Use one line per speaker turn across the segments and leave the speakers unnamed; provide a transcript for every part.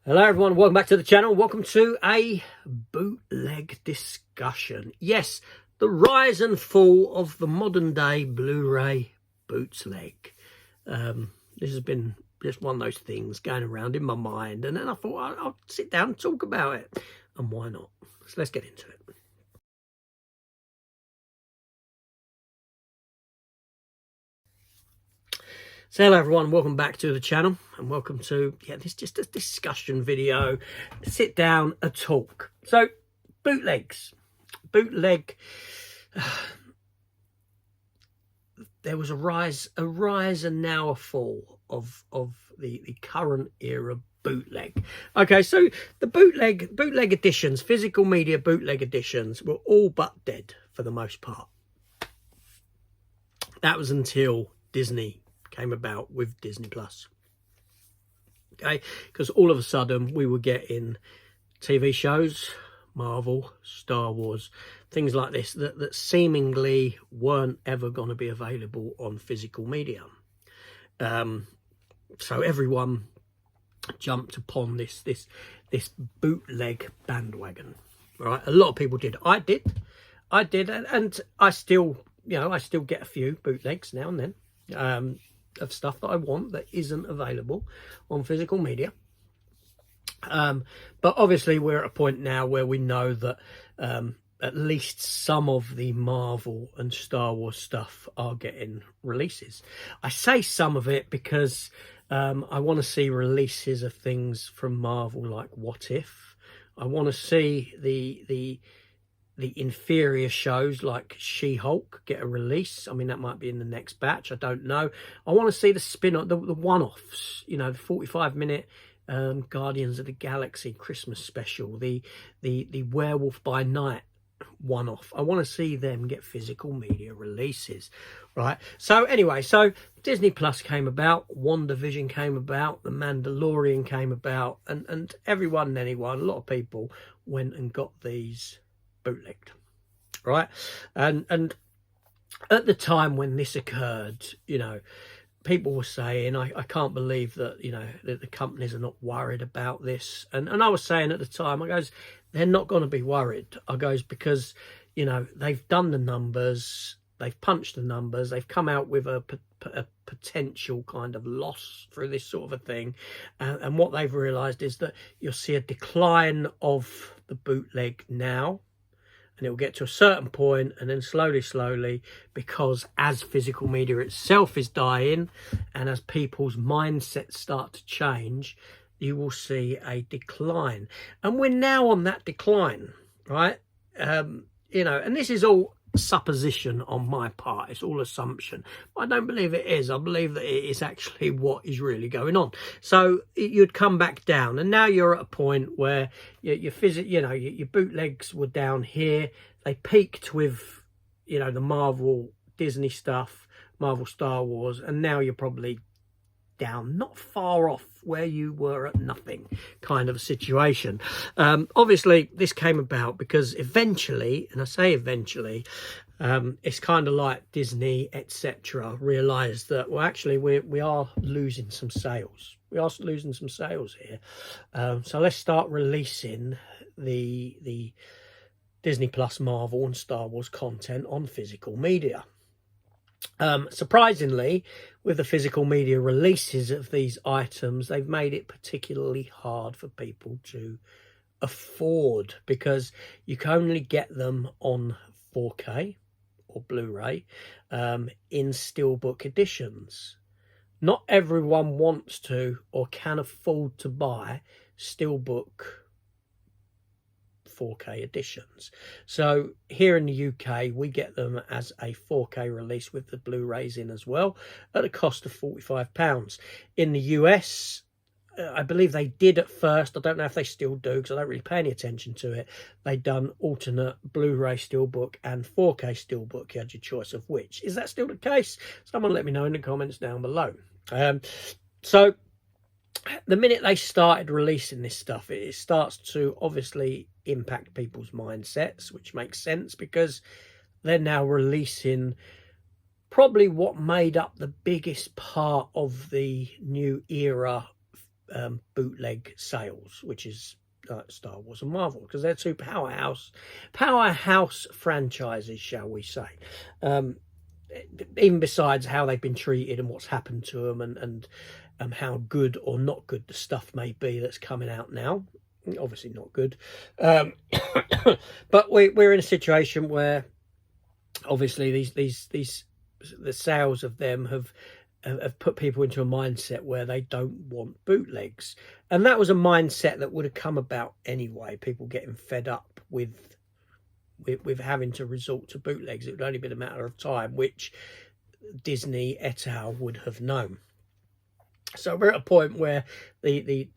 Hello everyone, welcome back to the channel. Welcome to a bootleg discussion. Yes, the rise and fall of the modern day Blu-ray bootleg. This has been just one of those things going around in my mind, and then I thought I'll sit down and talk about it. And why not? So let's get into it. So hello everyone, welcome back to the channel, and welcome to this just a discussion video, sit down and talk. So bootleg, there was a rise and now a fall of the current era bootleg. Okay, so the bootleg editions, physical media bootleg editions, were all but dead for the most part. That was until Disney came about with Disney Plus. Okay, because all of a sudden we were getting TV shows, Marvel, Star Wars, things like this that seemingly weren't ever going to be available on physical media. So everyone jumped upon this bootleg bandwagon. Right, a lot of people did. I did, and I still, I still get a few bootlegs now and then. Of stuff that I want that isn't available on physical media. But obviously we're at a point now where we know that at least some of the Marvel and Star Wars stuff are getting releases. I say some of it because I want to see releases of things from Marvel like What If. I want to see the inferior shows like She-Hulk get a release. I mean, that might be in the next batch. I don't know. I want to see the spin-off, the one-offs, the 45-minute Guardians of the Galaxy Christmas special, the Werewolf by Night one-off. I want to see them get physical media releases, right? So anyway, so Disney Plus came about, WandaVision came about, The Mandalorian came about, and everyone and anyone, a lot of people went and got these bootlegged, right? And at the time when this occurred, people were saying, I can't believe that, that the companies are not worried about this. And I was saying at the time, I goes, they're not going to be worried. I goes, because, they've done the numbers, they've punched the numbers, they've come out with a potential kind of loss through this sort of a thing. And what they've realised is that you'll see a decline of the bootleg now. And it will get to a certain point, and then slowly, because as physical media itself is dying and as people's mindsets start to change, you will see a decline. And we're now on that decline, right? And this is all supposition on my part. It's all assumption. I don't believe it is. I believe that it is actually what is really going on. So you'd come back down, and now you're at a point where your bootlegs were down here. They peaked with the Marvel Disney stuff, Marvel Star Wars, and now you're probably down, not far off where you were at nothing kind of a situation. Obviously this came about because eventually, and I say eventually, it's kind of like Disney etc realized that, well, actually we are losing some sales. We are losing some sales here. So let's start releasing the Disney Plus, Marvel and Star Wars content on physical media. Surprisingly, with the physical media releases of these items, they've made it particularly hard for people to afford, because you can only get them on 4K or Blu-ray in steelbook editions. Not everyone wants to or can afford to buy steelbook 4K editions. So here in the UK, we get them as a 4K release with the Blu-rays in as well, at a cost of £45. In the US, I believe they did at first. I don't know if they still do, because I don't really pay any attention to it. They'd done alternate Blu-ray steelbook and 4K steelbook. You had your choice of which. Is that still the case? Someone let me know in the comments down below. So the minute they started releasing this stuff, it starts to obviously impact people's mindsets, which makes sense, because they're now releasing probably what made up the biggest part of the new era bootleg sales, which is Star Wars and Marvel, because they're two powerhouse franchises, shall we say. Even besides how they've been treated and what's happened to them, and how good or not good the stuff may be that's coming out now. Obviously not good. But we're in a situation where obviously the sales of them have put people into a mindset where they don't want bootlegs, and that was a mindset that would have come about anyway. People getting fed up with having to resort to bootlegs. It would only been a matter of time, which Disney et al. Would have known. So we're at a point where the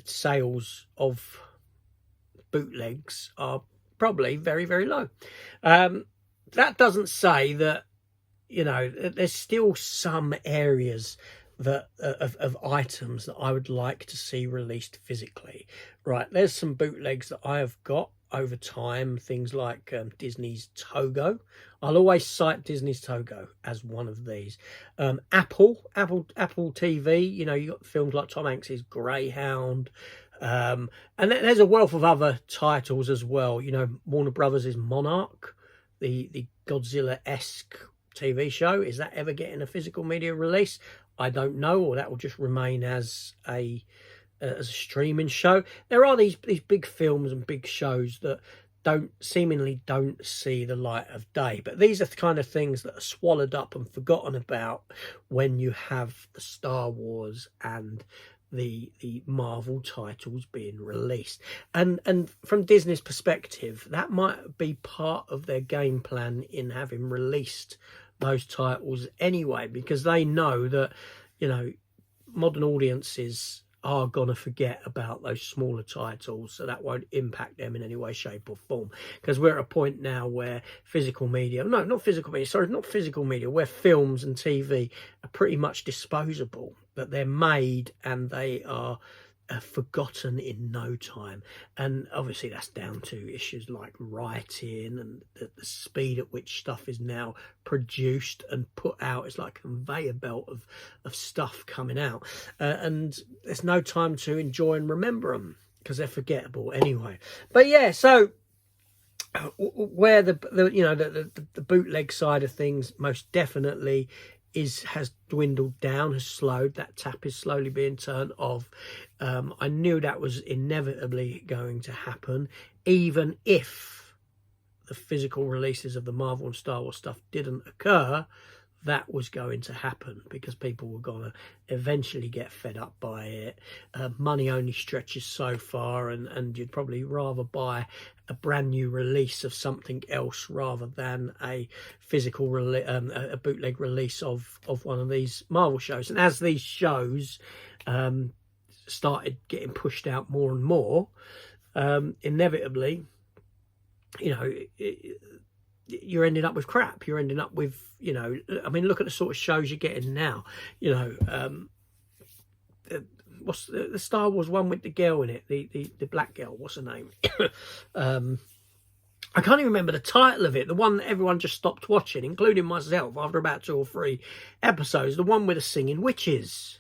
sales of bootlegs are probably very, very low. That doesn't say that, you know, there's still some areas that of items that I would like to see released physically. Right, there's some bootlegs that I have got over time, things like Disney's Togo. I'll always cite Disney's Togo as one of these. Apple TV, you know, you got films like Tom Hanks's Greyhound, and there's a wealth of other titles as well. You know, Warner Brothers' Monarch, the Godzilla-esque TV show. Is that ever getting a physical media release? I don't know, or that will just remain as a streaming show. There are these big films and big shows that seemingly don't see the light of day, but these are the kind of things that are swallowed up and forgotten about when you have the Star Wars and the Marvel titles being released. And from Disney's perspective, that might be part of their game plan in having released those titles anyway, because they know that, you know, modern audiences are going to forget about those smaller titles, so that won't impact them in any way, shape or form. Because we're at a point now where physical media, not physical media, where films and TV are pretty much disposable, that they're made and they are forgotten in no time. And obviously that's down to issues like writing and the speed at which stuff is now produced and put out. It's like a conveyor belt of stuff coming out, and there's no time to enjoy and remember them because they're forgettable anyway. But yeah, so where the bootleg side of things most definitely has dwindled down, has slowed. That tap is slowly being turned off. I knew that was inevitably going to happen, even if the physical releases of the Marvel and Star Wars stuff didn't occur. That was going to happen because people were going to eventually get fed up by it. Money only stretches so far, and you'd probably rather buy a brand new release of something else rather than a physical a bootleg release of one of these Marvel shows. And as these shows started getting pushed out more and more, inevitably, you know, you're ending up with crap. You're ending up with, you know, I mean, look at the sort of shows you're getting now. You know, what's the Star Wars one with the girl in it, the black girl, what's her name? I can't even remember the title of it. The one that everyone just stopped watching, including myself, after about 2 or 3 episodes. The one with the singing witches.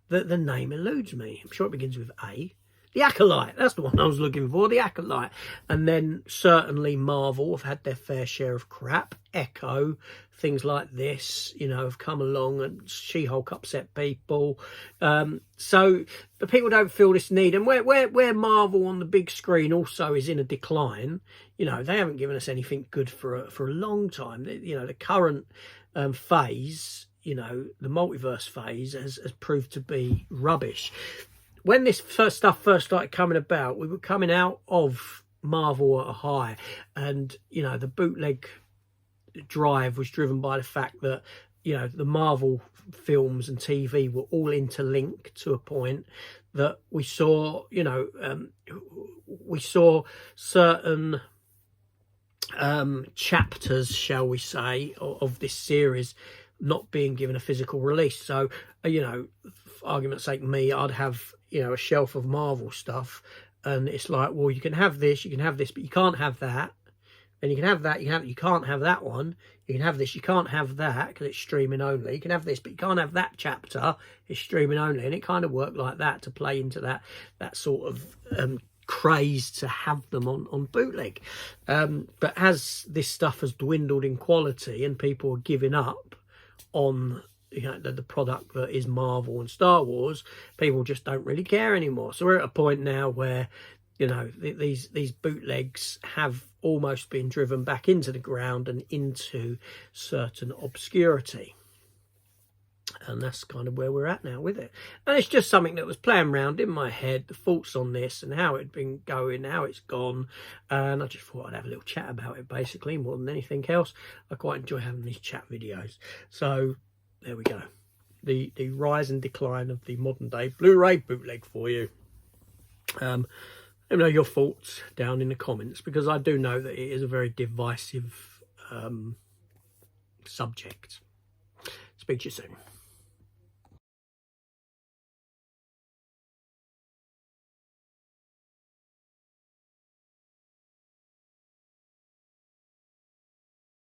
The name eludes me. I'm sure it begins with A. The Acolyte, that's the one I was looking for, The Acolyte. And then certainly Marvel have had their fair share of crap. Echo, things like this, you know, have come along, and She-Hulk upset people. So, but people don't feel this need. And where Marvel on the big screen also is in a decline, you know, they haven't given us anything good for a long time. You know, the current phase, you know, the multiverse phase has proved to be rubbish. When this stuff first started coming about, we were coming out of Marvel at a high, and, you know, the bootleg drive was driven by the fact that, you know, the Marvel films and TV were all interlinked to a point that we saw, you know, we saw certain chapters, shall we say, of this series not being given a physical release. So, you know, for argument's sake, I'd have, you know, a shelf of Marvel stuff, and it's like, well, you can have this, but you can't have that, And you can have that, you can't have that one. You can have this, you can't have that because it's streaming only. You can have this, but you can't have that chapter, it's streaming only. And it kind of worked like that to play into that sort of craze to have them on bootleg. But as this stuff has dwindled in quality and people are giving up on the product that is Marvel and Star Wars, people just don't really care anymore. So we're at a point now where these bootlegs have almost been driven back into the ground and into certain obscurity. And that's kind of where we're at now with it. And it's just something that was playing around in my head, the thoughts on this and how it'd been going, how it's gone. And I just thought I'd have a little chat about it, basically, more than anything else. I quite enjoy having these chat videos. So there we go. The rise and decline of the modern day Blu-ray bootleg for you. Let me know your thoughts down in the comments, because I do know that it is a very divisive subject. Speak to you soon.